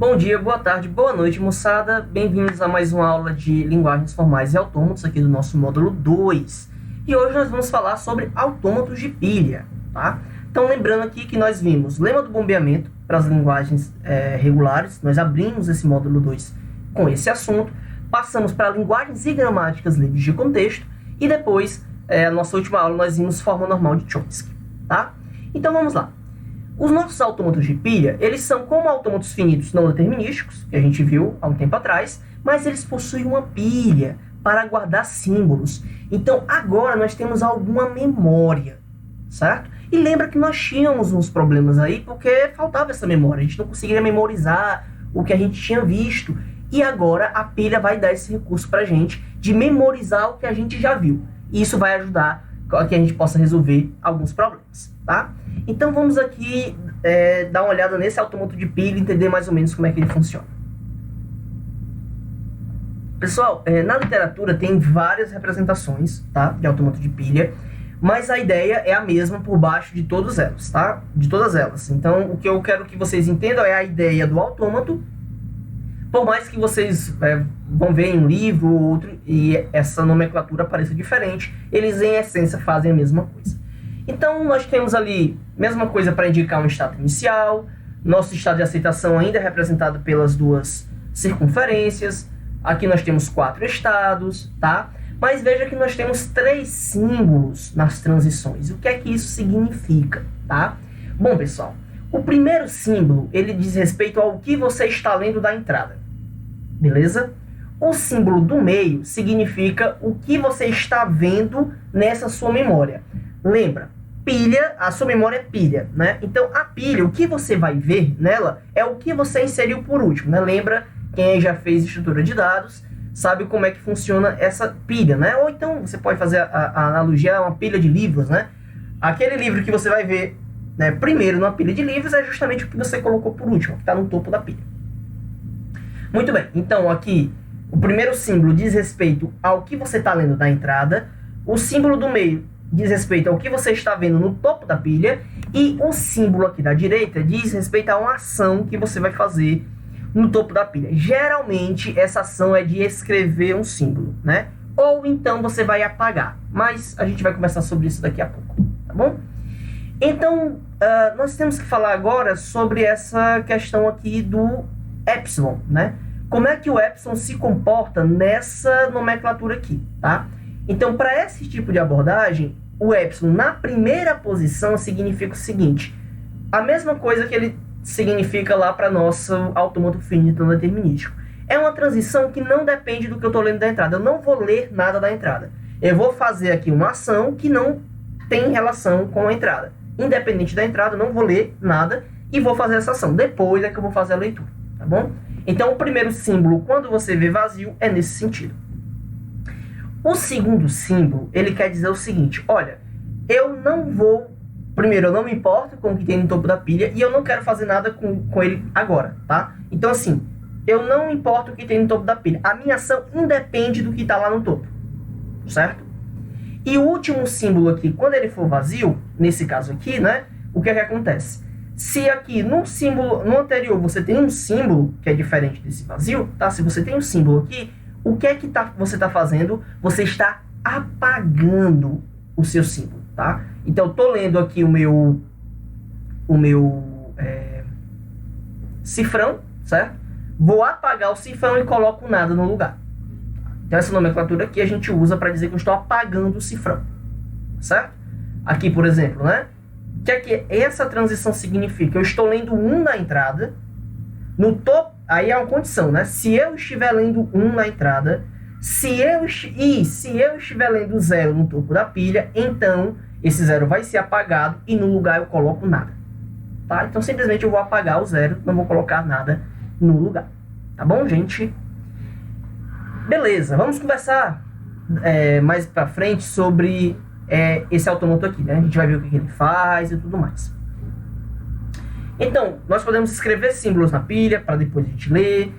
Bom dia, boa tarde, boa noite, moçada. Bem-vindos a mais uma aula de linguagens formais e autômatos aqui do nosso módulo 2. E hoje nós vamos falar sobre autômatos de pilha, tá? Então, lembrando aqui que nós vimos lema do bombeamento para as linguagens regulares. Nós abrimos esse módulo 2 com esse assunto. Passamos para linguagens e gramáticas livres de contexto. E depois, a nossa última aula, nós vimos forma normal de Chomsky, tá? Então, vamos lá. Os nossos autômatos de pilha, eles são como autômatos finitos não determinísticos, que a gente viu há um tempo atrás, mas eles possuem uma pilha para guardar símbolos. Então, agora nós temos alguma memória, certo? E lembra que nós tínhamos uns problemas aí, porque faltava essa memória. A gente não conseguiria memorizar o que a gente tinha visto. E agora a pilha vai dar esse recurso para a gente de memorizar o que a gente já viu. E isso vai ajudar a que a gente possa resolver alguns problemas, tá? Então vamos aqui dar uma olhada nesse autômato de pilha e entender mais ou menos como é que ele funciona. Pessoal, na literatura tem várias representações, tá, de autômato de pilha, mas a ideia é a mesma por baixo de todas elas, tá? De todas elas. Então o que eu quero que vocês entendam é a ideia do autômato, por mais que vocês vão ver em um livro ou outro e essa nomenclatura pareça diferente, eles em essência fazem a mesma coisa. Então, nós temos ali a mesma coisa para indicar um estado inicial. Nosso estado de aceitação ainda é representado pelas duas circunferências. Aqui nós temos 4 estados, tá? Mas veja que nós temos 3 símbolos nas transições. O que é que isso significa, tá? Bom, pessoal, o primeiro símbolo, ele diz respeito ao que você está lendo da entrada, beleza? O símbolo do meio significa o que você está vendo nessa sua memória. Lembra, pilha, a sua memória é pilha, né? Então, a pilha, o que você vai ver nela é o que você inseriu por último, né? Lembra, quem já fez estrutura de dados sabe como é que funciona essa pilha, né? Ou então, você pode fazer a analogia a uma pilha de livros, né? Aquele livro que você vai ver, né, primeiro numa pilha de livros é justamente o que você colocou por último, que está no topo da pilha. Muito bem, então aqui, o primeiro símbolo diz respeito ao que você está lendo da entrada, o símbolo do meio diz respeito ao que você está vendo no topo da pilha, e o símbolo aqui da direita diz respeito a uma ação que você vai fazer no topo da pilha. Geralmente, essa ação é de escrever um símbolo, né? Ou então você vai apagar, mas a gente vai conversar sobre isso daqui a pouco, tá bom? Então, nós temos que falar agora sobre essa questão aqui do epsilon, né? Como é que o epsilon se comporta nessa nomenclatura aqui, tá? Então, para esse tipo de abordagem, o epsilon na primeira posição significa o seguinte: a mesma coisa que ele significa lá para nosso autômato finito não determinístico. É uma transição que não depende do que eu estou lendo da entrada. Eu não vou ler nada da entrada. Eu vou fazer aqui uma ação que não tem relação com a entrada. Independente da entrada, eu não vou ler nada e vou fazer essa ação. Depois é que eu vou fazer a leitura, tá bom? Então, o primeiro símbolo, quando você vê vazio, é nesse sentido. O segundo símbolo, ele quer dizer o seguinte: olha, eu não vou... Primeiro, eu não me importo com o que tem no topo da pilha e eu não quero fazer nada com ele agora, tá? Então, assim, eu não importo o que tem no topo da pilha. A minha ação independe do que está lá no topo, certo? E o último símbolo aqui, quando ele for vazio, nesse caso aqui, né? O que é que acontece? Se aqui no símbolo, no anterior, você tem um símbolo que é diferente desse vazio, tá? Se você tem um símbolo aqui, o que é que você está fazendo? Você está apagando o seu símbolo, tá? Então, eu estou lendo aqui o meu cifrão, certo? Vou apagar o cifrão e coloco nada no lugar. Então, essa nomenclatura aqui a gente usa para dizer que eu estou apagando o cifrão, certo? Aqui, por exemplo, né? O que é que essa transição significa? Eu estou lendo 1 na entrada, no topo. Aí é uma condição, né? Se eu estiver lendo 1 na entrada, se eu estiver lendo 0 no topo da pilha, então esse 0 vai ser apagado e no lugar eu coloco nada, tá? Então simplesmente eu vou apagar o 0, não vou colocar nada no lugar, tá bom, gente? Beleza, vamos conversar mais pra frente sobre esse autômato aqui, né? A gente vai ver o que ele faz e tudo mais. Então, nós podemos escrever símbolos na pilha para depois a gente ler.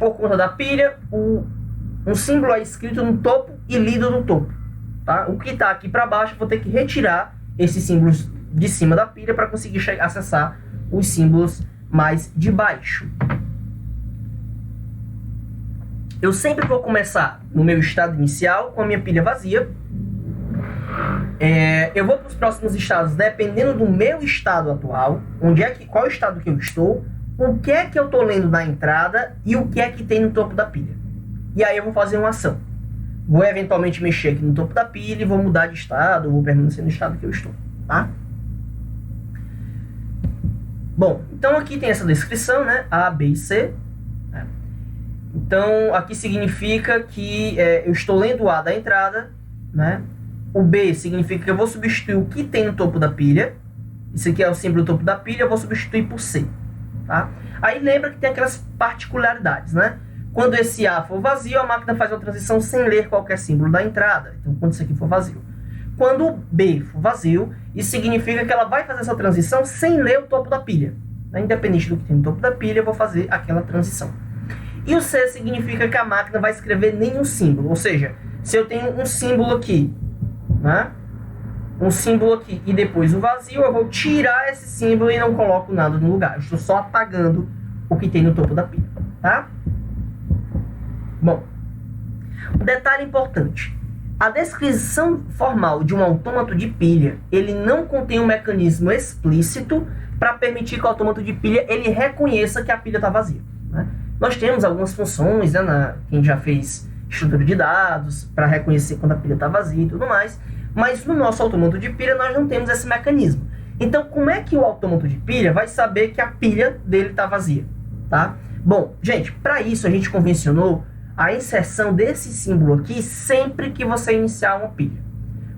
Por conta da pilha, um símbolo é escrito no topo e lido no topo, tá? O que está aqui para baixo, eu vou ter que retirar esses símbolos de cima da pilha para conseguir acessar os símbolos mais de baixo. eu sempre vou começar no meu estado inicial com a minha pilha vazia. Eu vou para os próximos estados dependendo do meu estado atual, qual estado que eu estou, o que é que eu estou lendo na entrada e o que é que tem no topo da pilha. E aí eu vou fazer uma ação. Vou eventualmente mexer aqui no topo da pilha e vou mudar de estado, vou permanecer no estado que eu estou, tá? Bom, então aqui tem essa descrição, né? A, B e C. Então, aqui significa que eu estou lendo o A da entrada, né? O B significa que eu vou substituir o que tem no topo da pilha. Isso aqui é o símbolo do topo da pilha, eu vou substituir por C, tá? Aí lembra que tem aquelas particularidades, né? Quando esse A for vazio, a máquina faz uma transição sem ler qualquer símbolo da entrada. Então, quando isso aqui for vazio. Quando o B for vazio, isso significa que ela vai fazer essa transição sem ler o topo da pilha. Independente do que tem no topo da pilha, eu vou fazer aquela transição. E o C significa que a máquina vai escrever nenhum símbolo. Ou seja, se eu tenho um símbolo aqui, né? Um símbolo aqui e depois o vazio, eu vou tirar esse símbolo e não coloco nada no lugar. Eu estou só apagando o que tem no topo da pilha, tá? Bom, um detalhe importante. A descrição formal de um autômato de pilha, ele não contém um mecanismo explícito para permitir que o autômato de pilha ele reconheça que a pilha está vazia, né? Nós temos algumas funções, né, quem já fez estrutura de dados, para reconhecer quando a pilha está vazia e tudo mais, mas no nosso autômato de pilha nós não temos esse mecanismo. Então, como é que o autômato de pilha vai saber que a pilha dele está vazia, tá? Bom, gente, para isso a gente convencionou a inserção desse símbolo aqui sempre que você iniciar uma pilha.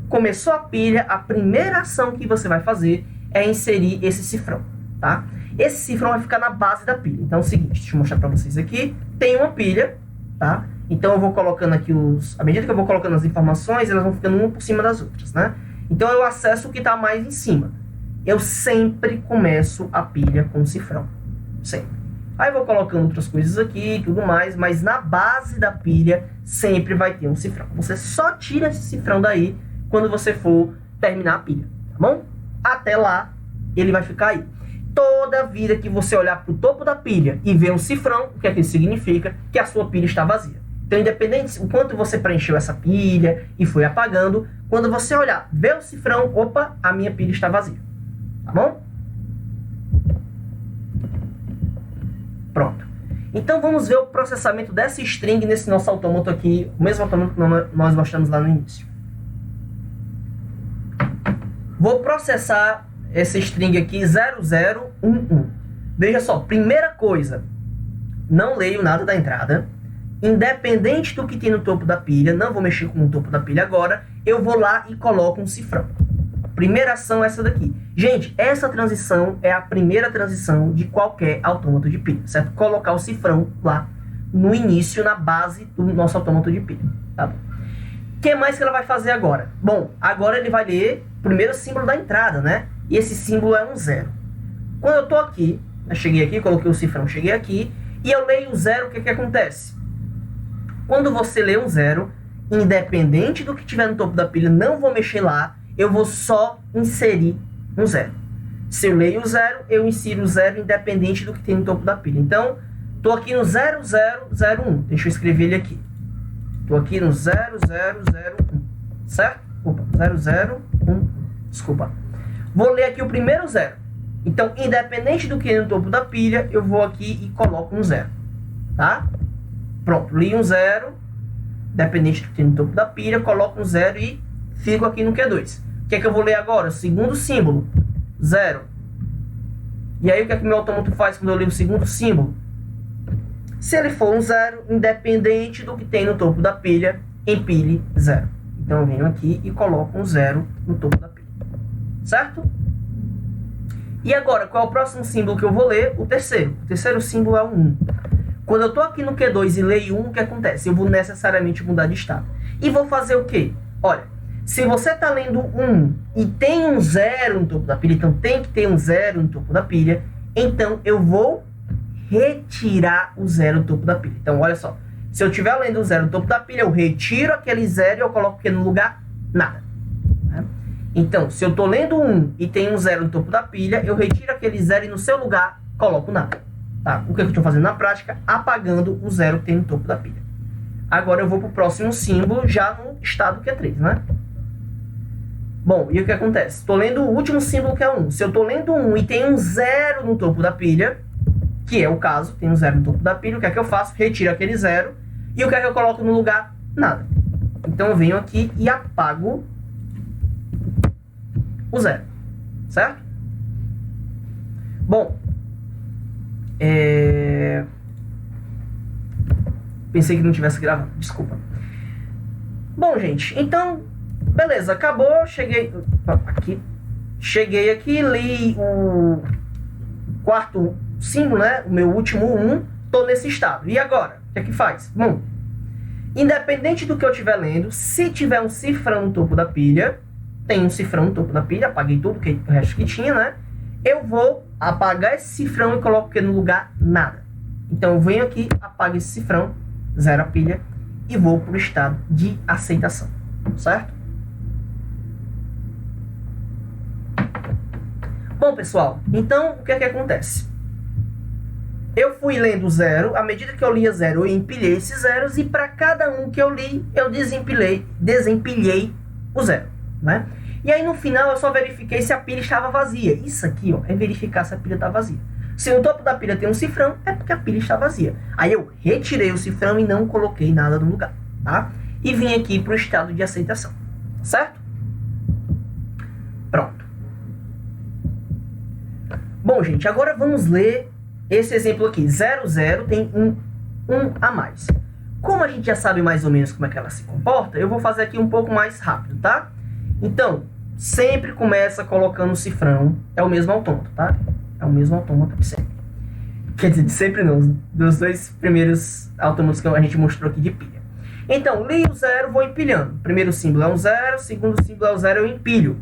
Começou a pilha, a primeira ação que você vai fazer é inserir esse cifrão, tá? Esse cifrão vai ficar na base da pilha. Então é o seguinte, deixa eu mostrar para vocês aqui. Tem uma pilha, tá? Então eu vou colocando aqui à medida que eu vou colocando as informações, elas vão ficando uma por cima das outras, né? Então eu acesso o que está mais em cima. Eu sempre começo a pilha com o cifrão, sempre. Aí vou colocando outras coisas aqui e tudo mais, mas na base da pilha sempre vai ter um cifrão. Você só tira esse cifrão daí quando você for terminar a pilha, tá bom? Até lá, ele vai ficar aí. Toda vida que você olhar para o topo da pilha e ver um cifrão, o que é que isso significa? Que a sua pilha está vazia. Então, independente do quanto você preencheu essa pilha e foi apagando, quando você olhar, ver o cifrão, opa, a minha pilha está vazia, tá bom? Pronto. Então vamos ver o processamento dessa string nesse nosso autômato aqui, o mesmo autômato que nós mostramos lá no início. Vou processar essa string aqui 0011. Veja só, primeira coisa, não leio nada da entrada, independente do que tem no topo da pilha, não vou mexer com o topo da pilha agora, eu vou lá e coloco um cifrão. Primeira ação é essa daqui. Gente, essa transição é a primeira transição de qualquer autômato de pilha, certo? Colocar o cifrão lá no início, na base do nosso autômato de pilha, tá bom? O que mais que ela vai fazer agora? Bom, agora ele vai ler o primeiro símbolo da entrada, né? E esse símbolo é um 0. Quando eu tô aqui, eu cheguei aqui, coloquei o cifrão, cheguei aqui, e eu leio o 0, o que que acontece? Quando você lê um 0, independente do que tiver no topo da pilha, não vou mexer lá, eu vou só inserir um 0. Se eu leio o 0, eu insiro o 0 independente do que tem no topo da pilha. Então, estou aqui no 0001. Deixa eu escrever ele aqui. Estou aqui no 0001. Certo? Opa, 001. Desculpa. Vou ler aqui o primeiro 0. Então, independente do que tem no topo da pilha, eu vou aqui e coloco um 0. Tá? Pronto, li um 0. Independente do que tem no topo da pilha, coloco um 0 e fico aqui no Q2. O que é que eu vou ler agora? O segundo símbolo, 0. E aí o que é que meu autômato faz quando eu leio o segundo símbolo? Se ele for um 0, independente do que tem no topo da pilha, empilhe 0. Então eu venho aqui e coloco um 0 no topo da pilha. Certo? E agora, qual é o próximo símbolo que eu vou ler? O terceiro. O terceiro símbolo é o 1. Quando eu estou aqui no Q2 e leio 1, o que acontece? Eu vou necessariamente mudar de estado. E vou fazer o quê? Olha, se você está lendo 1 e tem um 0 no topo da pilha, então tem que ter um 0 no topo da pilha, então eu vou retirar o 0 no topo da pilha. Então, olha só, se eu estiver lendo o 0 no topo da pilha, eu retiro aquele 0 e eu coloco aqui no lugar nada. Né? Então, se eu estou lendo 1 e tem um 0 no topo da pilha, eu retiro aquele 0 e no seu lugar coloco nada. Tá? O que eu estou fazendo na prática? Apagando o 0 que tem no topo da pilha. Agora eu vou para o próximo símbolo, já no estado que é 3, né? Bom, e o que acontece? Estou lendo o último símbolo, que é 1. Se eu estou lendo 1 e tem um 0 no topo da pilha, que é o caso, tem um 0 no topo da pilha, o que é que eu faço? Retiro aquele 0. E o que é que eu coloco no lugar? Nada. Então eu venho aqui e apago o 0. Certo? Bom, pensei que não tivesse gravado, desculpa. Bom, gente, então, beleza, acabou, cheguei aqui, li o quarto símbolo, né, o meu último 1, tô nesse estado. E agora, o que é que faz? Bom, independente do que eu estiver lendo, se tiver um cifrão no topo da pilha, tem um cifrão no topo da pilha, apaguei tudo o resto que tinha, né, eu vou apagar esse cifrão e coloco aqui no lugar nada. Então eu venho aqui, apago esse cifrão, zero a pilha, e vou para o estado de aceitação, certo? Bom, pessoal, então o que é que acontece? Eu fui lendo 0, à medida que eu lia 0, eu empilhei esses zeros, e para cada um que eu li, eu desempilhei o 0, né? E aí no final eu só verifiquei se a pilha estava vazia. Isso aqui, ó, é verificar se a pilha está vazia. Se no topo da pilha tem um cifrão, é porque a pilha está vazia. Aí eu retirei o cifrão e não coloquei nada no lugar, tá? E vim aqui para o estado de aceitação, certo? Pronto. Bom, gente, agora vamos ler esse exemplo aqui. 0, 0 tem um a mais. Como a gente já sabe mais ou menos como é que ela se comporta, eu vou fazer aqui um pouco mais rápido, tá? Então, sempre começa colocando o cifrão. É o mesmo autômato, tá? É o mesmo autômato de sempre. Quer dizer, de sempre não. Dos dois primeiros autômatos que a gente mostrou aqui de pilha. Então, li o 0, vou empilhando. Primeiro símbolo é um 0, segundo símbolo é o 0, eu empilho.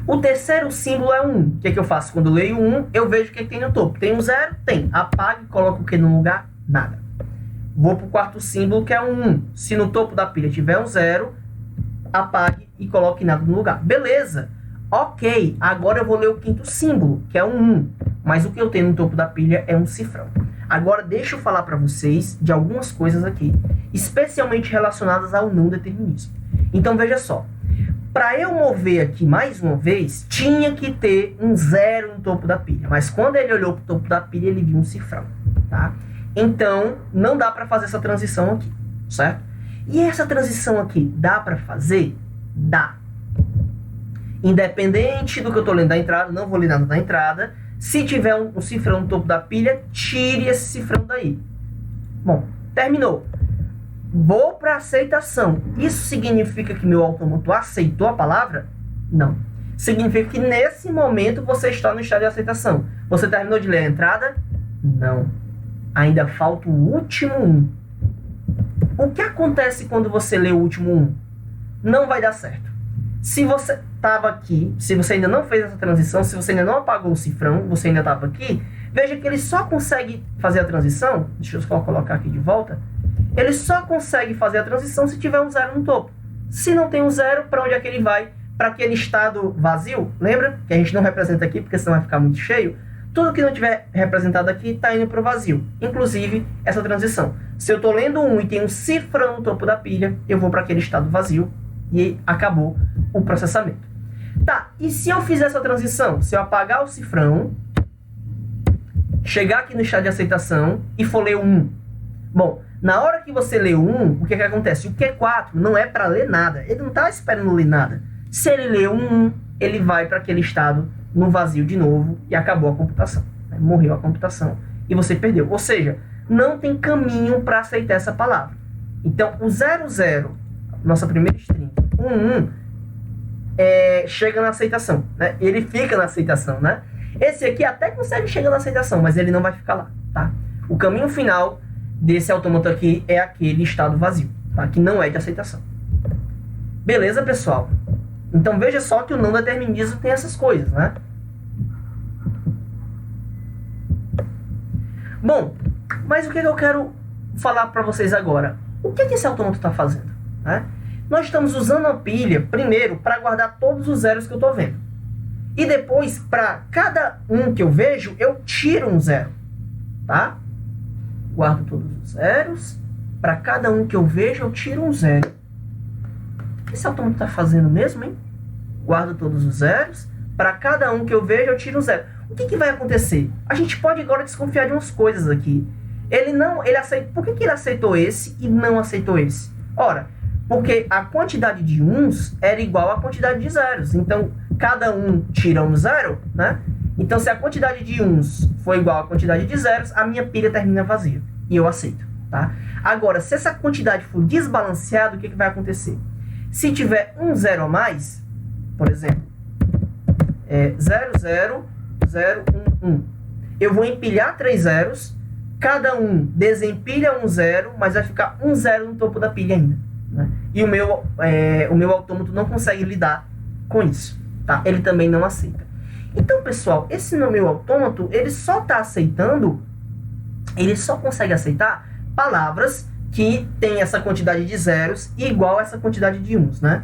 O terceiro símbolo é 1. O que é que eu faço? Quando eu leio 1, eu vejo o que tem no topo. Tem um 0? Tem. Apago e coloco o que no lugar? Nada. Vou para o quarto símbolo, que é um 1. Se no topo da pilha tiver um 0, apague e coloque nada no lugar. Beleza. Ok. Agora eu vou ler o quinto símbolo, que é um 1. Mas o que eu tenho no topo da pilha é um cifrão. Agora deixa eu falar para vocês de algumas coisas aqui, especialmente relacionadas ao não determinismo. Então veja só. Para eu mover aqui mais uma vez, tinha que ter um 0 no topo da pilha. Mas quando ele olhou para o topo da pilha, ele viu um cifrão, tá? Então, não dá para fazer essa transição aqui, certo? E essa transição aqui, dá para fazer? Dá. Independente do que eu estou lendo da entrada, não vou ler nada da entrada. Se tiver um cifrão no topo da pilha, tire esse cifrão daí. Bom, terminou. Vou para aceitação. Isso significa que meu autômato aceitou a palavra? Não. Significa que nesse momento você está no estado de aceitação. Você terminou de ler a entrada? Não. Ainda falta o último 1. O que acontece quando você lê o último 1? Não vai dar certo. Se você estava aqui, se você ainda não fez essa transição, se você ainda não apagou o cifrão, você ainda estava aqui, veja que ele só consegue fazer a transição, deixa eu só colocar aqui de volta, ele só consegue fazer a transição se tiver um 0 no topo. Se não tem um 0, para onde é que ele vai? Para aquele estado vazio, lembra? Que a gente não representa aqui, porque senão vai ficar muito cheio. Tudo que não tiver representado aqui está indo para o vazio, inclusive essa transição. Se eu estou lendo 1 e tem um cifrão no topo da pilha, eu vou para aquele estado vazio e acabou o processamento. Tá, e se eu fizer essa transição? Se eu apagar o cifrão, chegar aqui no estado de aceitação e for ler o 1. Bom, na hora que você lê o 1, o que acontece? O Q4 não é para ler nada. Ele não está esperando ler nada. Se ele lê um 1, ele vai para aquele estado no vazio de novo e acabou a computação. Morreu a computação e você perdeu. Ou seja, não tem caminho para aceitar essa palavra. Então, o 00, nossa primeira string, 1, chega na aceitação, né? Ele fica na aceitação, né? Esse aqui até consegue chegar na aceitação, mas ele não vai ficar lá, tá? O caminho final desse autômato aqui é aquele estado vazio, tá? Que não é de aceitação. Beleza, pessoal? Então veja só que o não determinismo tem essas coisas, né? Bom, mas o que eu quero falar para vocês agora? O que esse autômato está fazendo, né? Nós estamos usando a pilha, primeiro, para guardar todos os zeros que eu estou vendo. E depois, para cada um que eu vejo, eu tiro um zero, tá? Guardo todos os zeros Para cada um que eu vejo, eu tiro um zero. O que esse autômato está fazendo mesmo, hein? Guardo todos os zeros. Para cada um que eu vejo, eu tiro um zero. O que vai acontecer? A gente pode agora desconfiar de umas coisas aqui. Por que ele aceitou esse e não aceitou esse? Ora, porque a quantidade de uns era igual à quantidade de zeros. Então, cada um tira um zero, né? Então, se a quantidade de uns for igual à quantidade de zeros, a minha pilha termina vazia. E eu aceito, tá? Agora, se essa quantidade for desbalanceada, o que vai acontecer? Se tiver um zero a mais, por exemplo, 0, 0, 0, 1, 1. Eu vou empilhar 3 zeros, cada um desempilha um zero, mas vai ficar um zero no topo da pilha ainda, né? E o meu autômato não consegue lidar com isso, tá? Ele também não aceita. Então, pessoal, esse meu autômato, ele só consegue aceitar palavras que tem essa quantidade de zeros igual a essa quantidade de uns, né?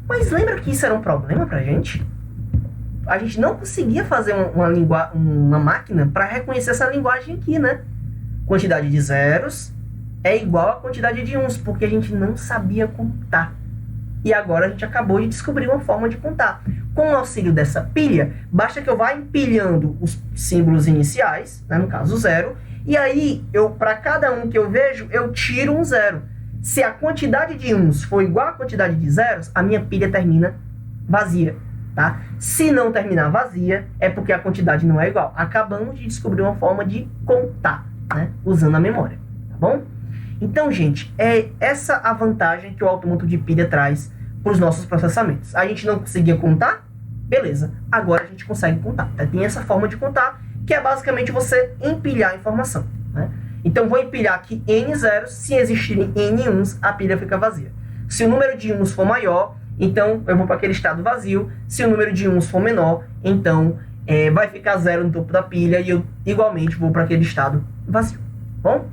Mas lembra que isso era um problema pra gente? A gente não conseguia fazer uma máquina para reconhecer essa linguagem aqui, né? Quantidade de zeros é igual a quantidade de uns, porque a gente não sabia contar. E agora a gente acabou de descobrir uma forma de contar. Com o auxílio dessa pilha, basta que eu vá empilhando os símbolos iniciais, né, no caso zero, e aí, para cada um que eu vejo, eu tiro um zero. Se a quantidade de uns for igual à quantidade de zeros, a minha pilha termina vazia, tá? Se não terminar vazia, é porque a quantidade não é igual. Acabamos de descobrir uma forma de contar, né, usando a memória, tá bom? Então, gente, é essa a vantagem que o autômato de pilha traz para os nossos processamentos. A gente não conseguia contar? Beleza, agora a gente consegue contar. Tem essa forma de contar, que é basicamente você empilhar a informação, né? Então, vou empilhar aqui n zeros. Se existirem n uns, a pilha fica vazia. Se o número de uns for maior, então eu vou para aquele estado vazio. Se o número de uns for menor, então vai ficar zero no topo da pilha e eu igualmente vou para aquele estado vazio. Bom,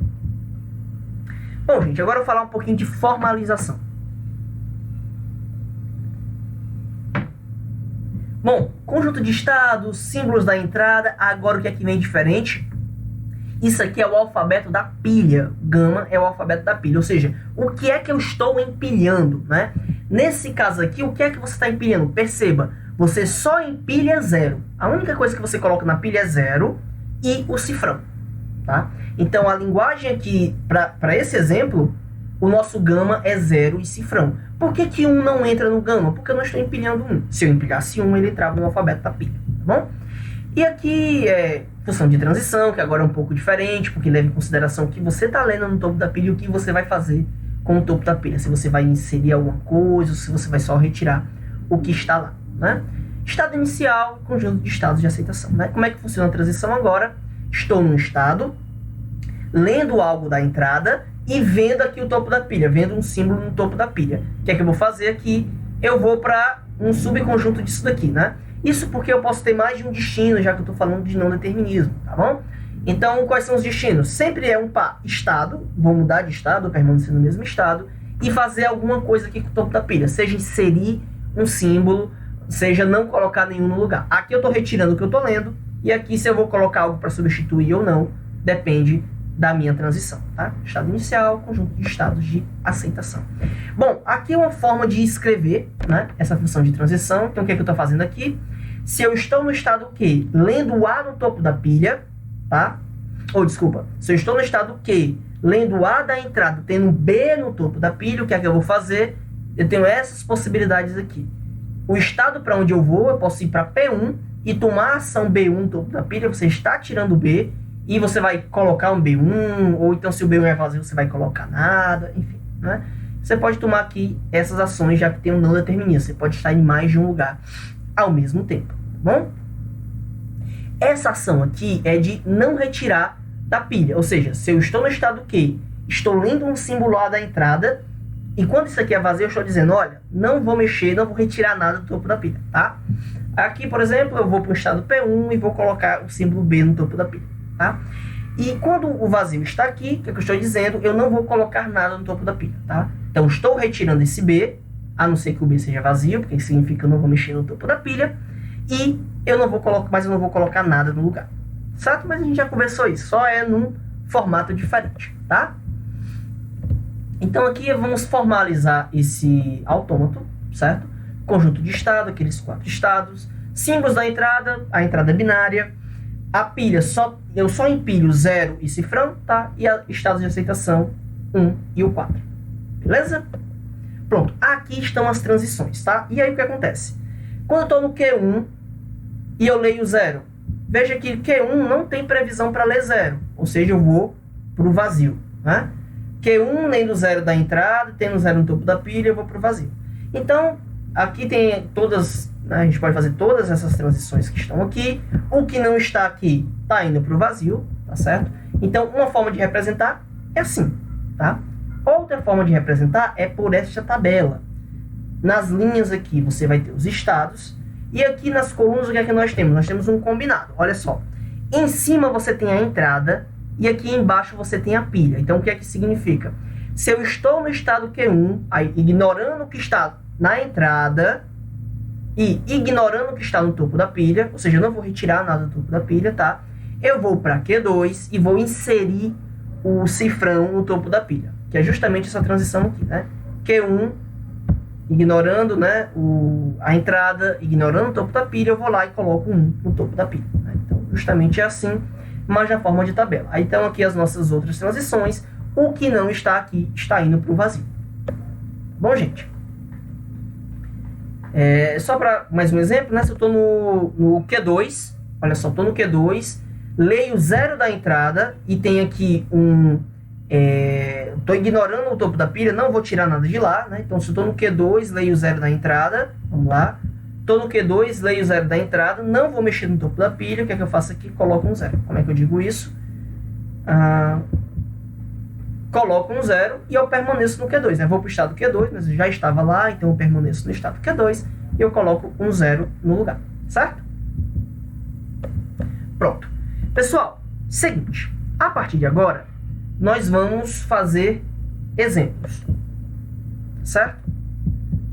gente, agora eu vou falar um pouquinho de formalização. Bom, conjunto de estados, símbolos da entrada. Agora o que é que vem diferente? Isso aqui é o alfabeto da pilha. Gama é o alfabeto da pilha. Ou seja, o que é que eu estou empilhando, né? Nesse caso aqui, o que é que você está empilhando? Perceba, você só empilha zero. A única coisa que você coloca na pilha é zero e o cifrão, tá? Então, a linguagem aqui, para esse exemplo, o nosso gama é zero e cifrão. Por que 1 não entra no gama? Porque eu não estou empilhando 1. Se eu empilhasse 1, ele entrava no alfabeto da pilha, tá bom? E aqui é função de transição, que agora é um pouco diferente, porque leva em consideração o que você está lendo no topo da pilha e o que você vai fazer com o topo da pilha. Se você vai inserir alguma coisa, ou se você vai só retirar o que está lá, né? Estado inicial, conjunto de estados de aceitação, né? Como é que funciona a transição agora? Estou num estado, lendo algo da entrada e vendo aqui o topo da pilha, vendo um símbolo no topo da pilha. O que é que eu vou fazer aqui? Eu vou para um subconjunto disso daqui, né? Isso porque eu posso ter mais de um destino, já que eu estou falando de não determinismo, tá bom? Então, quais são os destinos? Sempre é um estado, vou mudar de estado, permanecer no mesmo estado, e fazer alguma coisa aqui com o topo da pilha, seja inserir um símbolo, seja não colocar nenhum no lugar. Aqui eu estou retirando o que eu estou lendo, e aqui se eu vou colocar algo para substituir ou não, depende da minha transição, tá? Estado inicial, conjunto de estados de aceitação. Bom, aqui é uma forma de escrever, né, essa função de transição. Então, o que é que eu estou fazendo aqui? Se eu estou no estado Q, lendo o A no topo da pilha, tá? Ou, desculpa, se eu estou no estado Q, lendo o A da entrada, tendo B no topo da pilha, o que é que eu vou fazer? Eu tenho essas possibilidades aqui. O estado para onde eu vou, eu posso ir para P1 e tomar a ação B1 no topo da pilha. Você está tirando o B e você vai colocar um B1, ou então se o B1 é vazio, você vai colocar nada, enfim, né? Você pode tomar aqui essas ações, já que tem um não determinismo. Você pode estar em mais de um lugar ao mesmo tempo, tá bom? Essa ação aqui é de não retirar da pilha, ou seja, se eu estou no estado Q, estou lendo um símbolo lá da entrada, e quando isso aqui é vazio, eu estou dizendo, olha, não vou mexer, não vou retirar nada do topo da pilha, tá? Aqui, por exemplo, eu vou para o estado P1 e vou colocar o símbolo B no topo da pilha, tá? E quando o vazio está aqui, o que eu estou dizendo? Eu não vou colocar nada no topo da pilha, tá? Então, estou retirando esse B, a não ser que o B seja vazio, porque significa que eu não vou mexer no topo da pilha, e eu não vou colocar nada no lugar, certo? Mas a gente já conversou isso, só é num formato diferente, tá? Então aqui vamos formalizar esse autômato, certo? Conjunto de estado, aqueles 4 estados, símbolos da entrada, a entrada binária, a pilha, eu só empilho 0 e cifrão, tá? E estados de aceitação 1 e o 4, beleza? Pronto, aqui estão as transições, tá? E aí o que acontece? Quando eu estou no Q1 e eu leio 0, veja que Q1 não tem previsão para ler 0, ou seja, eu vou para o vazio, né? Q1 lendo 0 da entrada, tendo 0 no topo da pilha, eu vou para o vazio. Então, aqui tem todas, né, a gente pode fazer todas essas transições que estão aqui. O que não está aqui está indo para o vazio, tá certo? Então, uma forma de representar é assim, tá? Outra forma de representar é por esta tabela. Nas linhas aqui você vai ter os estados, e aqui nas colunas o que é que nós temos? Nós temos um combinado, olha só. Em cima você tem a entrada, e aqui embaixo você tem a pilha. Então, o que é que significa? Se eu estou no estado Q1, aí, ignorando o que está na entrada e ignorando o que está no topo da pilha, ou seja, eu não vou retirar nada do topo da pilha, tá? Eu vou para Q2 e vou inserir o cifrão no topo da pilha, que é justamente essa transição aqui, né? Q1, ignorando, né, a entrada, ignorando o topo da pilha, eu vou lá e coloco 1 no topo da pilha, né? Então, justamente é assim, mas na forma de tabela. Aí estão aqui as nossas outras transições. O que não está aqui está indo para o vazio. Bom, gente, só para mais um exemplo, né? Se eu estou no Q2, olha só, estou no Q2, leio 0 da entrada e tem aqui estou ignorando o topo da pilha, não vou tirar nada de lá, né? Então, se eu estou no Q2, leio 0 da entrada, vamos lá. Estou no Q2, leio 0 da entrada, não vou mexer no topo da pilha, o que é que eu faço aqui? Coloco um 0. Como é que eu digo isso? Coloco um 0 e eu permaneço no Q2, né? Vou para o estado Q2, mas eu já estava lá, então eu permaneço no estado Q2 e eu coloco um 0 no lugar, certo? Pronto. Pessoal, seguinte, a partir de agora, nós vamos fazer exemplos, certo?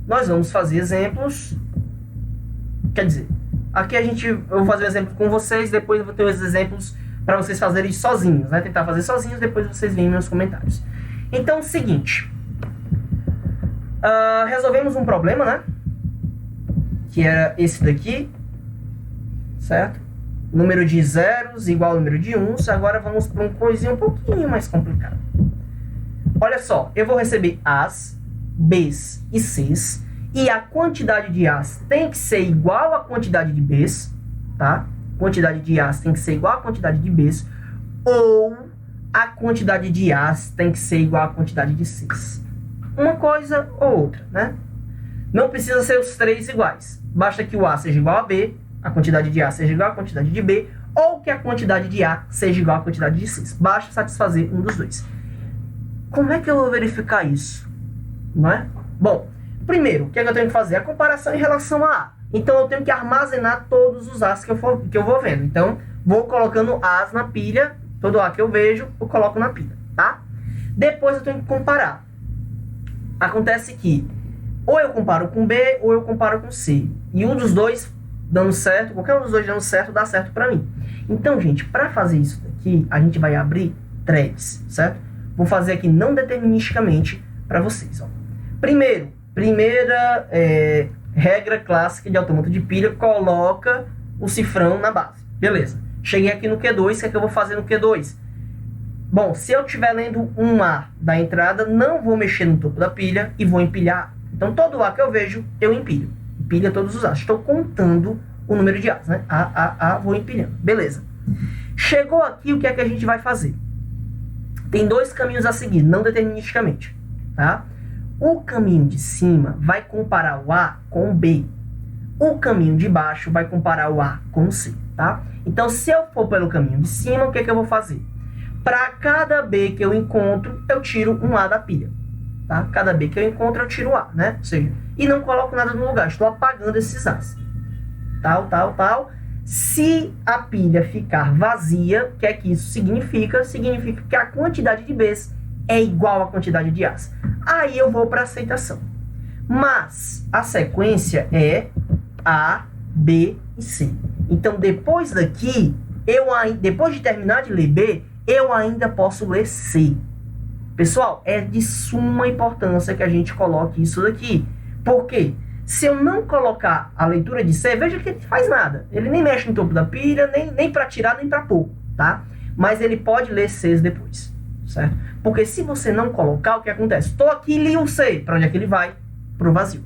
Nós vamos fazer exemplos. Quer dizer, aqui eu vou fazer um exemplo com vocês, depois eu vou ter os exemplos para vocês fazerem sozinhos, né? Tentar fazer sozinhos, depois vocês veem nos comentários. Então, o seguinte. Resolvemos um problema, né? Que era esse daqui, certo? Número de zeros igual ao número de uns. Agora vamos para uma coisinha um pouquinho mais complicada. Olha só, eu vou receber As, Bs e Cs. E a quantidade de As tem que ser igual à quantidade de Bs, tá? Quantidade de As tem que ser igual à quantidade de Bs, ou a quantidade de As tem que ser igual à quantidade de Cs. Uma coisa ou outra, né? Não precisa ser os três iguais. Basta que o A seja igual a B, a quantidade de A seja igual à quantidade de B, ou que a quantidade de A seja igual à quantidade de Cs. Basta satisfazer um dos dois. Como é que eu vou verificar isso? Não é? Bom, primeiro, o que é que eu tenho que fazer? A comparação em relação a A. Então, eu tenho que armazenar todos os As que eu vou vendo. Então, vou colocando As na pilha. Todo A que eu vejo, eu coloco na pilha, tá? Depois, eu tenho que comparar. Acontece que ou eu comparo com B, ou eu comparo com C. E um dos dois dando certo, qualquer um dos dois dando certo, dá certo para mim. Então, gente, para fazer isso daqui, a gente vai abrir threads, certo? Vou fazer aqui não deterministicamente para vocês, ó. Primeira regra clássica de autômato de pilha, coloca o cifrão na base. Beleza. Cheguei aqui no Q2, o que é que eu vou fazer no Q2? Bom, se eu estiver lendo um A da entrada, não vou mexer no topo da pilha e vou empilhar. Então, todo A que eu vejo, eu empilho. Empilha todos os As. Estou contando o número de As, né? A, vou empilhando. Beleza. Chegou aqui, o que é que a gente vai fazer? Tem dois caminhos a seguir, não deterministicamente, tá? O caminho de cima vai comparar o A com o B. O caminho de baixo vai comparar o A com o C, tá? Então, se eu for pelo caminho de cima, o que é que eu vou fazer? Para cada B que eu encontro, eu tiro um A da pilha, tá? Cada B que eu encontro, eu tiro o A, né? Ou seja, e não coloco nada no lugar, estou apagando esses As. Tal. Se a pilha ficar vazia, o que é que isso significa? Significa que a quantidade de Bs é igual à quantidade de As. Aí eu vou para a aceitação. Mas a sequência é A, B e C. Então, depois daqui, depois de terminar de ler B, eu ainda posso ler C. Pessoal, é de suma importância que a gente coloque isso daqui. Por quê? Se eu não colocar a leitura de C, veja que ele não faz nada. Ele nem mexe no topo da pilha, nem para tirar, nem para pôr, tá? Mas ele pode ler Cs depois, certo? Porque se você não colocar, o que acontece? Estou aqui e li o C. Para onde é que ele vai? Para o vazio,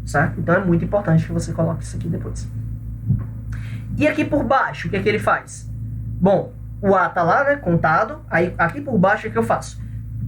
certo? Então é muito importante que você coloque isso aqui depois. E aqui por baixo, o que é que ele faz? Bom, o A tá lá, né, contado. Aí aqui por baixo, o que eu faço?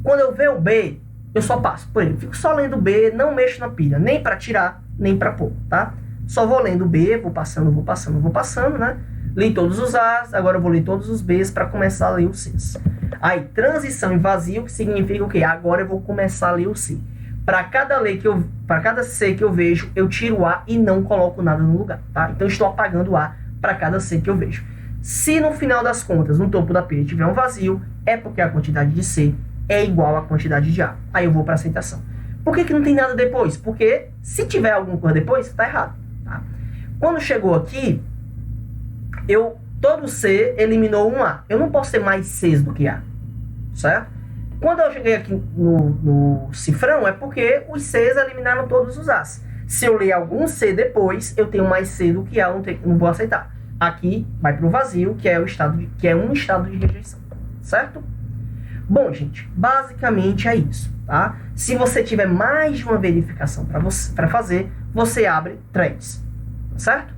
Quando eu ver o B, eu só passo por ele. Fico só lendo o B, não mexo na pilha. Nem para tirar, nem para pôr, tá? Só vou lendo o B, vou passando, né? Li todos os A's, agora eu vou ler todos os B's para começar a ler os C's. Aí, transição em vazio, que significa o quê? Agora eu vou começar a ler o C. Para cada C que eu vejo, eu tiro o A e não coloco nada no lugar, tá? Então, eu estou apagando o A para cada C que eu vejo. Se no final das contas, no topo da pilha tiver um vazio, é porque a quantidade de C é igual à quantidade de A. Aí eu vou para aceitação. Por que não tem nada depois? Porque se tiver alguma coisa depois, está errado, tá? Quando chegou aqui, todo C eliminou um A. Eu não posso ter mais Cs do que A, certo? Quando eu cheguei aqui no cifrão, é porque os Cs eliminaram todos os As. Se eu ler algum C depois, eu tenho mais C do que A, não vou aceitar. Aqui vai para o vazio, que é um estado de rejeição, certo? Bom, gente, basicamente é isso, tá? Se você tiver mais de uma verificação para fazer, você abre threads, certo?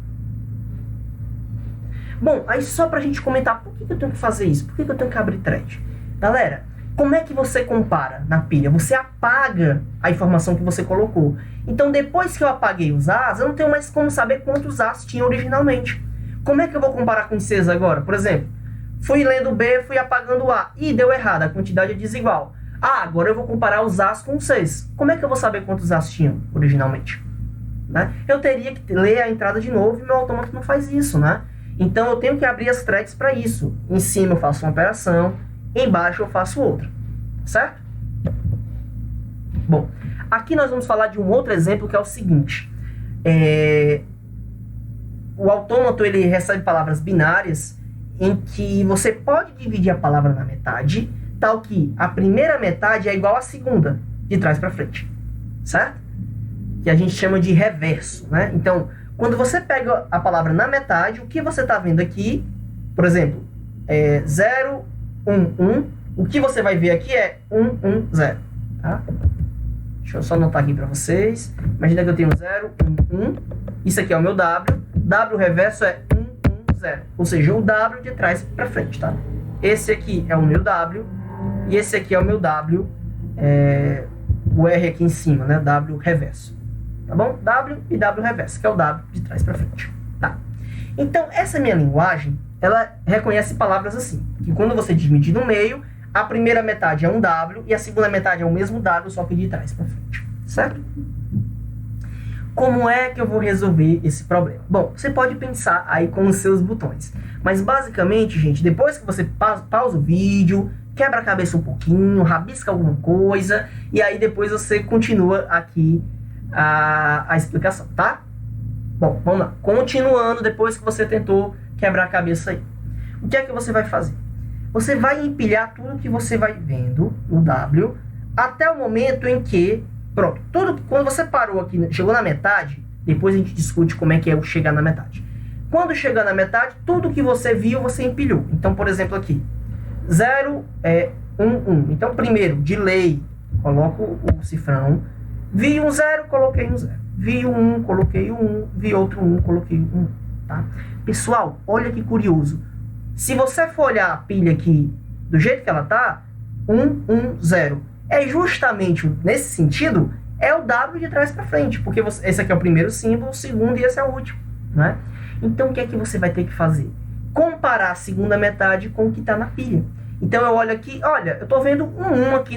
Bom, aí só pra gente comentar, por que eu tenho que fazer isso? Por que eu tenho que abrir thread? Galera, como é que você compara na pilha? Você apaga a informação que você colocou. Então, depois que eu apaguei os As, eu não tenho mais como saber quantos As tinha originalmente. Como é que eu vou comparar com Cs agora? Por exemplo, fui lendo B, fui apagando o A. Ih, deu errado, a quantidade é desigual. Ah, agora eu vou comparar os As com os Cs. Como é que eu vou saber quantos As tinham originalmente? Né? Eu teria que ler a entrada de novo e meu autômato não faz isso, né? Então eu tenho que abrir as threads para isso. Em cima eu faço uma operação, embaixo eu faço outra. Certo? Bom, aqui nós vamos falar de um outro exemplo que é o seguinte. O autômato ele recebe palavras binárias em que você pode dividir a palavra na metade, tal que a primeira metade é igual à segunda, de trás para frente. Certo? Que a gente chama de reverso, né? Então, quando você pega a palavra na metade, o que você está vendo aqui, por exemplo, 0, 1, 1, o que você vai ver aqui é 1, 1, 0. Tá? Deixa eu só anotar aqui para vocês. Imagina que eu tenho 0, 1, 1. Isso aqui é o meu W. W reverso é 1, 1, 0. Ou seja, o W de trás para frente, tá? Esse aqui é o meu W. E esse aqui é o meu W. O R aqui em cima, né? W reverso. Tá bom? W e W reverso, que é o W de trás para frente. Tá? Então, essa minha linguagem, ela reconhece palavras assim. Que quando você dividir no meio, a primeira metade é um W e a segunda metade é o mesmo W, só que de trás para frente. Certo? Como é que eu vou resolver esse problema? Bom, você pode pensar aí com os seus botões. Mas basicamente, gente, depois que você pausa o vídeo, quebra a cabeça um pouquinho, rabisca alguma coisa, e aí depois você continua aqui a explicação, tá? Bom, vamos lá. Continuando, depois que você tentou quebrar a cabeça aí. O que é que você vai fazer? Você vai empilhar tudo que você vai vendo no W até o momento em que, pronto, quando você parou aqui, chegou na metade, depois a gente discute como é que é chegar na metade. Quando chegar na metade, tudo que você viu, você empilhou. Então, por exemplo, aqui, 0 é 1, 1. Então, primeiro, de lei, coloco o cifrão. Vi um 0, coloquei um 0. Vi um 1, coloquei um 1. Vi outro 1, coloquei um 1. Tá? Pessoal, olha que curioso. Se você for olhar a pilha aqui do jeito que ela tá, 1, 1, 0. É justamente nesse sentido, é o W de trás para frente. Porque esse aqui é o primeiro símbolo, o segundo e esse é o último. Né? Então, o que é que você vai ter que fazer? Comparar a segunda metade com o que está na pilha. Então, eu olho aqui, olha, eu estou vendo um 1 aqui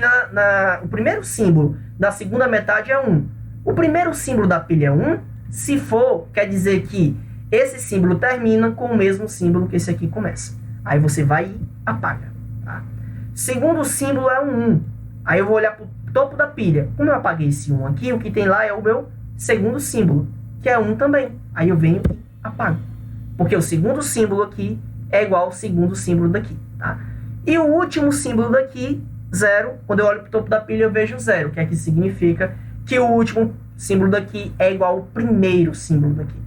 o primeiro símbolo da segunda metade é 1. O primeiro símbolo da pilha é 1. Se for, quer dizer que esse símbolo termina com o mesmo símbolo que esse aqui começa. Aí você vai e apaga. Tá? Segundo símbolo é um 1. Aí eu vou olhar para o topo da pilha. Como eu apaguei esse 1 aqui, o que tem lá é o meu segundo símbolo, que é 1 também. Aí eu venho e apago. Porque o segundo símbolo aqui é igual ao segundo símbolo daqui. Tá? E o último símbolo daqui, 0, quando eu olho para o topo da pilha eu vejo 0, que aqui significa que o último símbolo daqui é igual ao primeiro símbolo daqui,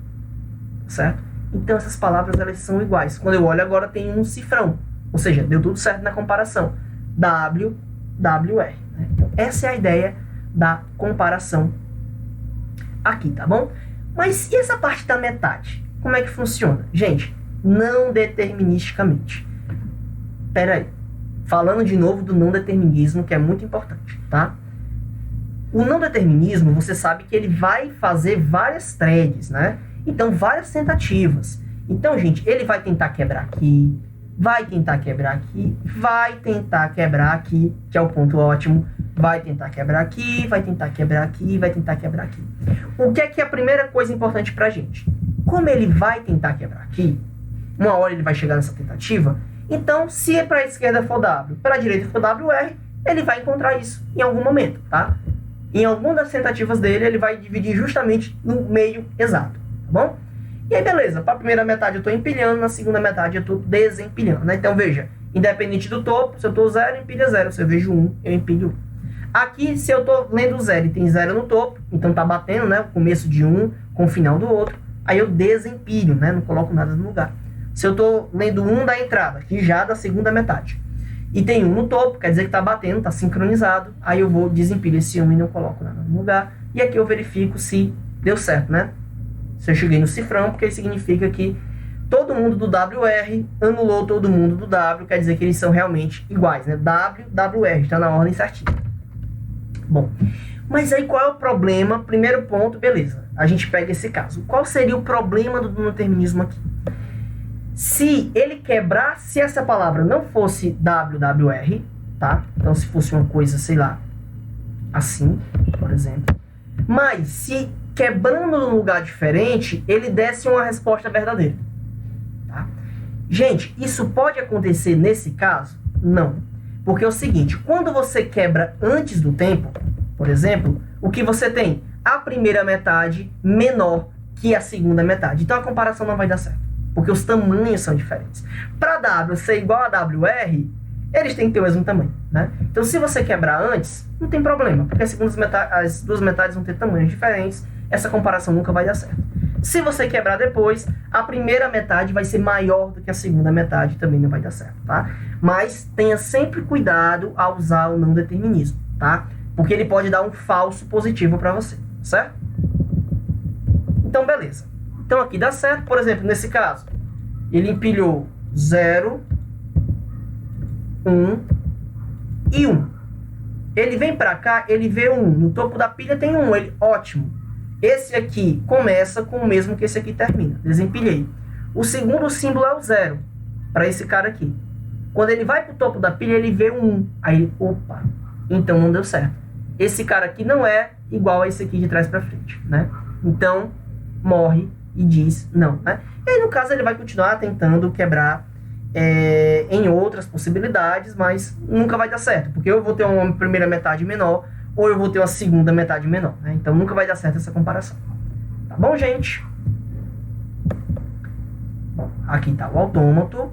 certo? Então essas palavras elas são iguais. Quando eu olho agora tem um cifrão, ou seja, deu tudo certo na comparação. W, WR. Né? Então, essa é a ideia da comparação aqui, tá bom? Mas e essa parte da metade? Como é que funciona? Gente, não deterministicamente. Pera aí. Falando de novo do não determinismo, que é muito importante, tá? O não determinismo, você sabe que ele vai fazer várias threads, né? Então, várias tentativas. Então, gente, ele vai tentar quebrar aqui, vai tentar quebrar aqui, vai tentar quebrar aqui, que é o ponto ótimo, vai tentar quebrar aqui, vai tentar quebrar aqui, vai tentar quebrar aqui. O que é a primeira coisa importante pra gente? Como ele vai tentar quebrar aqui, uma hora ele vai chegar nessa tentativa, então, se para a esquerda for W, para a direita for WR, ele vai encontrar isso em algum momento, tá? Em alguma das tentativas dele, ele vai dividir justamente no meio exato, tá bom? E aí, beleza, para a primeira metade eu estou empilhando, na segunda metade eu estou desempilhando, né? Então, veja, independente do topo, se eu estou 0, empilha 0. Se eu vejo 1, eu empilho 1. Aqui, se eu estou lendo 0 e tem 0 no topo, então tá batendo, né? O começo de um com o final do outro, aí eu desempilho, né? Não coloco nada no lugar. Se eu estou lendo 1 da entrada, que já da segunda metade, e tem 1 no topo, quer dizer que está batendo, está sincronizado, aí eu vou desempilhar esse 1 e não coloco nada no lugar, e aqui eu verifico se deu certo, né? Se eu cheguei no cifrão, porque significa que todo mundo do WR anulou todo mundo do W, quer dizer que eles são realmente iguais, né? W, WR, está na ordem certinha. Bom, mas aí qual é o problema? Primeiro ponto, beleza, a gente pega esse caso. Qual seria o problema do determinismo aqui? Se ele quebrasse essa palavra não fosse WWR, tá? Então, se fosse uma coisa, sei lá, assim, por exemplo. Mas, se quebrando num lugar diferente, ele desse uma resposta verdadeira. Tá? Gente, isso pode acontecer nesse caso? Não. Porque é o seguinte, quando você quebra antes do tempo, por exemplo, o que você tem? A primeira metade menor que a segunda metade. Então, a comparação não vai dar certo. Porque os tamanhos são diferentes. Para W ser igual a WR, eles têm que ter o mesmo tamanho, né? Então, se você quebrar antes, não tem problema, porque as duas metades vão ter tamanhos diferentes, essa comparação nunca vai dar certo. Se você quebrar depois, a primeira metade vai ser maior do que a segunda metade, também não vai dar certo, tá? Mas tenha sempre cuidado ao usar o não determinismo, tá? Porque ele pode dar um falso positivo para você, certo? Então, beleza. Então, aqui dá certo, por exemplo, nesse caso, ele empilhou 0, 1 e 1. Ele vem para cá, ele vê 1. No topo da pilha tem 1. Ele, ótimo. Esse aqui começa com o mesmo que esse aqui termina. Desempilhei. O segundo símbolo é o 0, para esse cara aqui. Quando ele vai para o topo da pilha, ele vê 1. Aí ele, opa, então não deu certo. Esse cara aqui não é igual a esse aqui de trás para frente, né? Então, morre e diz não, né? E aí, no caso, ele vai continuar tentando quebrar em outras possibilidades, mas nunca vai dar certo, porque eu vou ter uma primeira metade menor, ou eu vou ter uma segunda metade menor, né? Então, nunca vai dar certo essa comparação. Tá bom, gente? Bom, aqui está o autômato.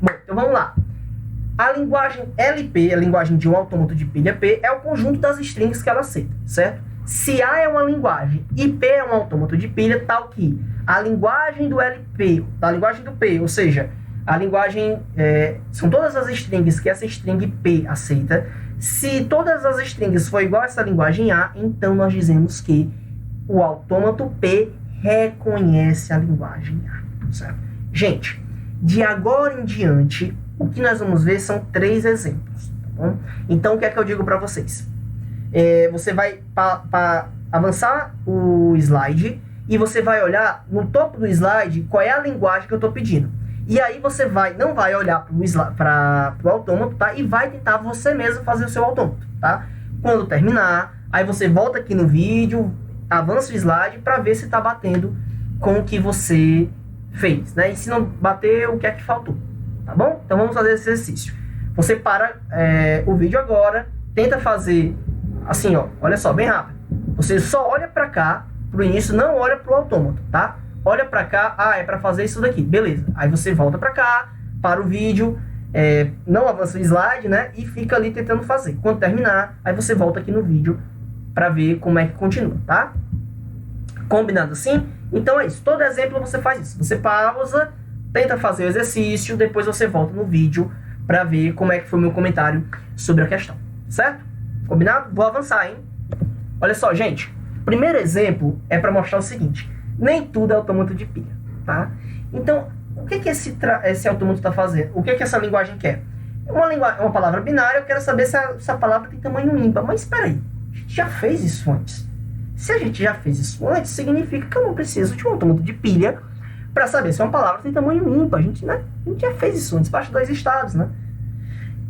Bom, então vamos lá. A linguagem LP, a linguagem de um autômato de pilha P, é o conjunto das strings que ela aceita, certo? Se A é uma linguagem e P é um autômato de pilha, tal que a linguagem do LP, da linguagem do P, ou seja, a linguagem, são todas as strings que essa string P aceita. Se todas as strings for igual a essa linguagem A, então nós dizemos que o autômato P reconhece a linguagem A, certo? Gente, de agora em diante, o que nós vamos ver são 3 exemplos, tá bom? Então, o que é que eu digo para vocês? Você vai avançar o slide e você vai olhar no topo do slide qual é a linguagem que eu estou pedindo. E aí você não vai olhar para o autômato, tá? E vai tentar você mesmo fazer o seu autômato, tá? Quando terminar, aí você volta aqui no vídeo, avança o slide para ver se está batendo com o que você fez, né? E se não bater, o que é que faltou, tá bom? Então vamos fazer esse exercício. Você para o vídeo agora, tenta fazer assim, ó, olha só, bem rápido. Você só olha para cá, pro início, não olha pro autômato, tá? Olha para cá, é para fazer isso daqui, beleza. Aí você volta para cá, para o vídeo, não avança o slide, né? E fica ali tentando fazer. Quando terminar, aí você volta aqui no vídeo para ver como é que continua, tá? Combinado assim? Então é isso. Todo exemplo você faz isso. Você pausa, tenta fazer o exercício, depois você volta no vídeo para ver como é que foi o meu comentário sobre a questão. Certo? Combinado? Vou avançar, hein? Olha só, gente. Primeiro exemplo é para mostrar o seguinte. Nem tudo é autômato de pilha, tá? Então, o que esse autômato está fazendo? O que essa linguagem quer? Uma palavra binária, eu quero saber se essa palavra tem tamanho ímpar. Mas espera aí, a gente já fez isso antes. Se a gente já fez isso antes, significa que eu não preciso de um autômato de pilha para saber se uma palavra tem tamanho ímpar. A gente já fez isso antes, basta 2 estados, né?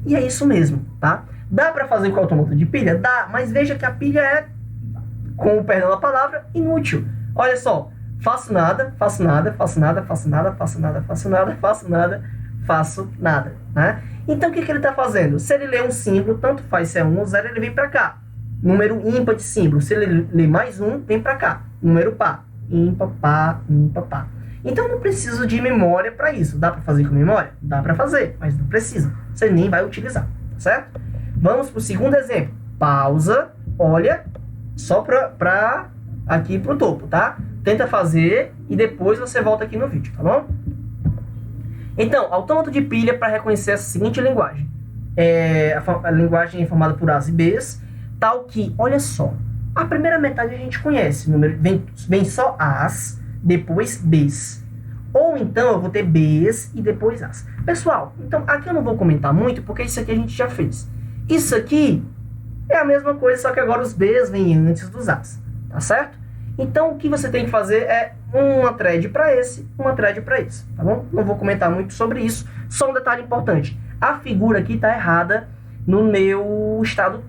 E é isso mesmo, tá? Dá para fazer com o autômato de pilha? Dá, mas veja que a pilha é, com o perdão da palavra, inútil. Olha só, faço nada, faço nada, faço nada, faço nada, faço nada, faço nada, faço nada, faço nada, né? Então o que ele está fazendo? Se ele lê um símbolo, tanto faz se é 1 ou 0, ele vem para cá. Número ímpar de símbolo. Se ele lê mais 1, vem para cá. Número par. Ímpar, par, ímpar, par. Então eu não preciso de memória para isso. Dá para fazer com memória? Dá para fazer, mas não precisa. Você nem vai utilizar, certo? Vamos para o segundo exemplo. Pausa, olha, só para aqui para o topo, tá? Tenta fazer e depois você volta aqui no vídeo, tá bom? Então, autômato de pilha para reconhecer essa seguinte linguagem. A linguagem é formada por A's e B's, tal que, olha só, a primeira metade a gente conhece, vem só A's, depois B's. Ou então eu vou ter B's e depois A's. Pessoal, então aqui eu não vou comentar muito, porque isso aqui a gente já fez. Isso aqui é a mesma coisa, só que agora os B's vêm antes dos A's, tá certo? Então o que você tem que fazer é uma thread para esse, uma thread para esse, tá bom? Não vou comentar muito sobre isso, só um detalhe importante. A figura aqui está errada no meu estado,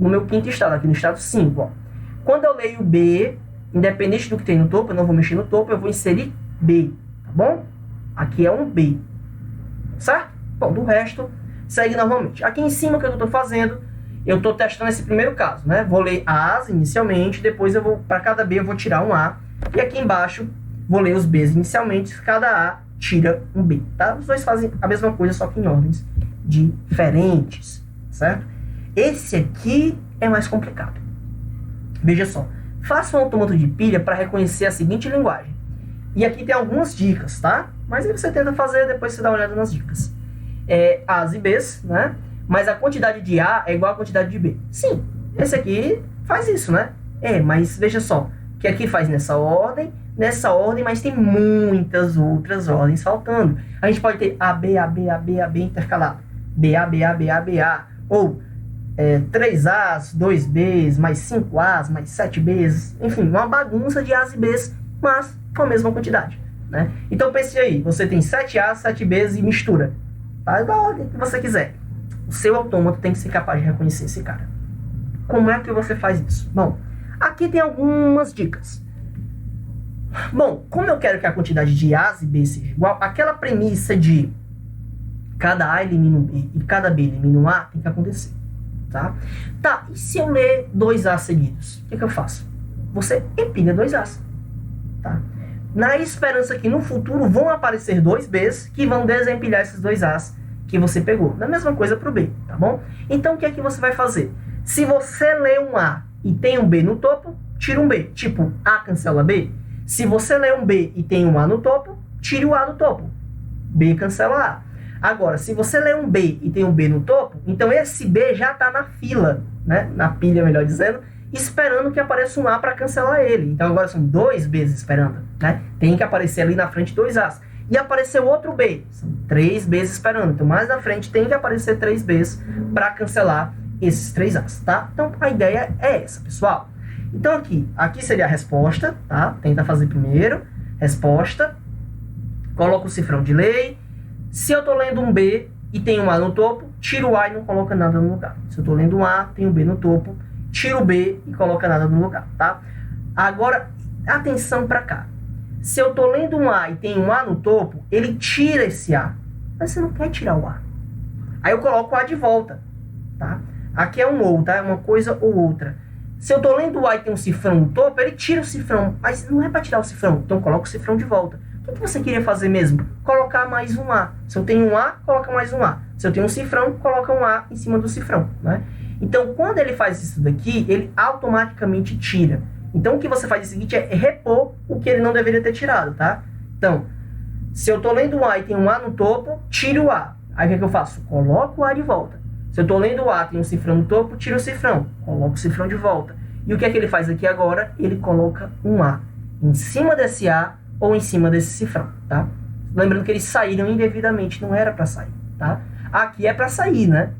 no meu quinto estado, aqui no estado 5, ó. Quando eu leio B, independente do que tem no topo, eu não vou mexer no topo, eu vou inserir B, tá bom? Aqui é um B, certo? Bom, do resto, segue normalmente. Aqui em cima, o que eu estou fazendo, eu estou testando esse primeiro caso, né? Vou ler A's inicialmente, depois eu vou, para cada B eu vou tirar um A, e aqui embaixo vou ler os B's inicialmente, cada A tira um B, tá? Os dois fazem a mesma coisa, só que em ordens diferentes, certo? Esse aqui é mais complicado. Veja só, faça um autômato de pilha para reconhecer a seguinte linguagem. E aqui tem algumas dicas, tá? Mas aí você tenta fazer, depois você dá uma olhada nas dicas. A's e B's, né? Mas a quantidade de A é igual à quantidade de B. Sim, esse aqui faz isso, né? Mas veja só, que aqui faz nessa ordem, mas tem muitas outras ordens faltando. A gente pode ter AB, AB, AB, AB intercalado. BA, BA, BA, BA. Ou 3 A's, 2 B's, mais 5 A's, mais 7 B's. Enfim, uma bagunça de A's e B's, mas com a mesma quantidade, né? Então pense aí, você tem 7 A's, 7 B's e mistura. Faz da ordem que você quiser. O seu autômato tem que ser capaz de reconhecer esse cara. Como é que você faz isso? Bom, aqui tem algumas dicas. Bom, como eu quero que a quantidade de A's e B's seja igual, aquela premissa de cada A elimina um B e cada B elimina um A tem que acontecer, tá? Tá, e se eu ler 2 A's seguidos? O que eu faço? Você empilha 2 A's, tá? Na esperança que no futuro vão aparecer 2 B's que vão desempilhar esses 2 A's que você pegou. Da mesma coisa para o B, tá bom? Então o que é que você vai fazer? Se você lê um A e tem um B no topo, tira um B. Tipo, A cancela B. Se você lê um B e tem um A no topo, tire o A do topo. B cancela A. Agora, se você lê um B e tem um B no topo, então esse B já está na fila, né? Na pilha, melhor dizendo, esperando que apareça um A para cancelar ele. Então agora são 2 B's esperando, né? Tem que aparecer ali na frente 2 A's. E apareceu outro B, são 3 B's esperando. Então mais na frente tem que aparecer 3 B's para cancelar esses 3 A's, tá? Então a ideia é essa, pessoal. Então aqui seria a resposta, tá? Tenta fazer primeiro, resposta, coloca o cifrão de lei. Se eu estou lendo um B e tem um A no topo, tira o A e não coloca nada no lugar. Se eu estou lendo um A, tem um B no topo, tira o B e coloca nada no lugar, tá? Agora, atenção para cá. Se eu estou lendo um A e tem um A no topo, ele tira esse A. Mas você não quer tirar o A. Aí eu coloco o A de volta, tá? Aqui é um ou, tá? É uma coisa ou outra. Se eu estou lendo o A e tem um cifrão no topo, ele tira o cifrão. Mas não é para tirar o cifrão, então coloca o cifrão de volta. O que você queria fazer mesmo? Colocar mais um A. Se eu tenho um A, coloca mais um A. Se eu tenho um cifrão, coloca um A em cima do cifrão, né? Então, quando ele faz isso daqui, ele automaticamente tira. Então, o que você faz é o seguinte, é repor o que ele não deveria ter tirado, tá? Então, se eu tô lendo um A e tem um A no topo, tiro o A. Aí, o que eu faço? Coloco o A de volta. Se eu tô lendo o A, tem um cifrão no topo, tiro o cifrão. Coloco o cifrão de volta. E o que é que ele faz aqui agora? Ele coloca um A em cima desse A ou em cima desse cifrão, tá? Lembrando que eles saíram indevidamente, não era para sair, tá? Aqui é para sair, né?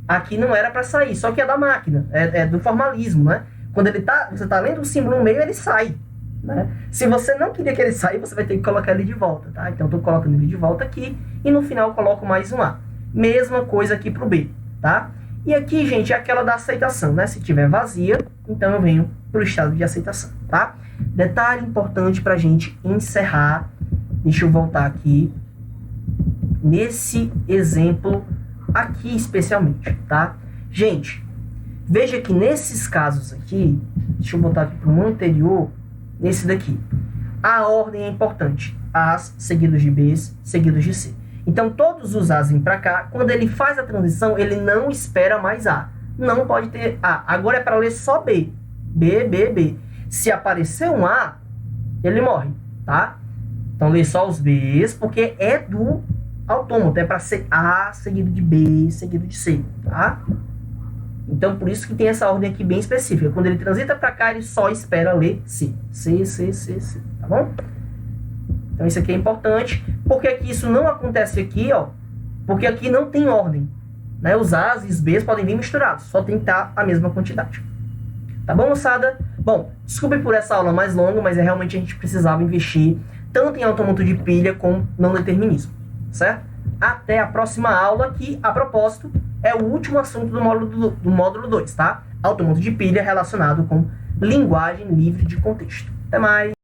Aqui não era para sair, só que é da máquina, é do formalismo, né? Quando você tá lendo o símbolo no meio, ele sai, né? Se você não queria que ele saia, você vai ter que colocar ele de volta, tá? Então, eu tô colocando ele de volta aqui e no final eu coloco mais um A. Mesma coisa aqui pro B, tá? E aqui, gente, é aquela da aceitação, né? Se tiver vazia, então eu venho pro estado de aceitação, tá? Detalhe importante pra gente encerrar. Deixa eu voltar aqui nesse exemplo aqui especialmente, tá? Gente, veja que nesses casos aqui, deixa eu botar aqui para o anterior, nesse daqui, a ordem é importante. As seguidos de Bs, seguidos de C. Então, todos os As vêm para cá. Quando ele faz a transição, ele não espera mais A. Não pode ter A. Agora é para ler só B. B, B, B. Se aparecer um A, ele morre, tá? Então, lê só os Bs, porque é do autômato. É para ser A seguido de B, seguido de C, tá? Então, por isso que tem essa ordem aqui bem específica. Quando ele transita para cá, ele só espera ler C. C, C, C, C, tá bom? Então, isso aqui é importante. Por que que isso não acontece aqui, ó? Porque aqui não tem ordem, né? Os As e os Bs podem vir misturados. Só tem que estar a mesma quantidade. Tá bom, moçada? Bom, desculpe por essa aula mais longa, mas realmente a gente precisava investir tanto em autômato de pilha como não determinismo, certo? Até a próxima aula, que, a propósito, é o último assunto do módulo 2, tá? Autômato de pilha relacionado com linguagem livre de contexto. Até mais!